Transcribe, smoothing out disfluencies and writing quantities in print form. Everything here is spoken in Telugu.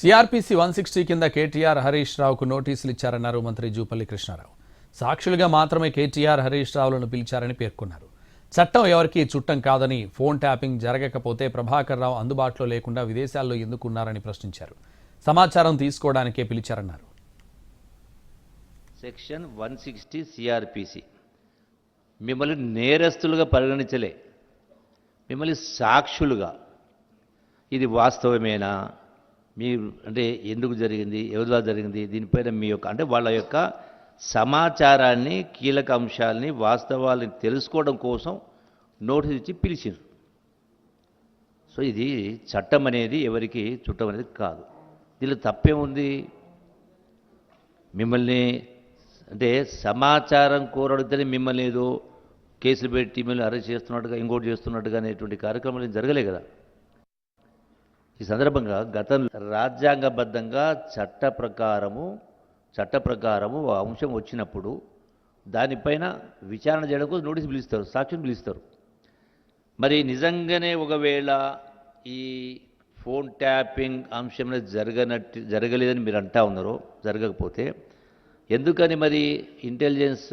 సిఆర్పిసి 160 కింద కేటీఆర్ హరీష్ రావుకు నోటీసులు ఇచ్చారన్నారు మంత్రి జూపల్లి కృష్ణారావు. సాక్షులుగా మాత్రమే కేటీఆర్ హరీష్ రావులను పిలిచారని పేర్కొన్నారు. చట్టం ఎవరికీ చుట్టం కాదని, ఫోన్ ట్యాపింగ్ జరగకపోతే ప్రభాకర్ రావు అందుబాటులో లేకుండా విదేశాల్లో ఎందుకున్నారని ప్రశ్నించారు. సమాచారం తీసుకోవడానికే పిలిచారన్నారు. సెక్షన్ 160 సిఆర్పిసి మిమ్మల్ని నేరస్తులుగా పరిగణించలే, మిమ్మల్ని సాక్షులుగా. ఇది వాస్తవమేనా, మీరు అంటే ఎందుకు జరిగింది, ఎవరి ద్వారా జరిగింది, దీనిపైన మీ యొక్క అంటే వాళ్ళ యొక్క సమాచారాన్ని, కీలక అంశాలని, వాస్తవాలని తెలుసుకోవడం కోసం నోటీస్ ఇచ్చి పిలిచారు. సో ఇది చట్టం అనేది ఎవరికి చుట్టం అనేది కాదు. దీనిలో తప్పేముంది? మిమ్మల్ని అంటే సమాచారం కోరడితేనే మిమ్మల్ని ఏదో కేసులు పెట్టి మిమ్మల్ని అరెస్ట్ చేస్తున్నట్టుగా, ఇంకోటి చేస్తున్నట్టుగా అనేటువంటి కార్యక్రమాలు జరగలే కదా. ఈ సందర్భంగా గతంలో రాజ్యాంగబద్ధంగా చట్ట ప్రకారము అంశం వచ్చినప్పుడు దానిపైన విచారణ చేయడం కోసం నోటీసు పిలుస్తారు, సాక్షిని పిలుస్తారు. మరి నిజంగానే ఒకవేళ ఈ ఫోన్ ట్యాపింగ్ అంశం జరగలేదని మీరు అంటా ఉన్నారో, జరగకపోతే ఎందుకని మరి ఇంటెలిజెన్స్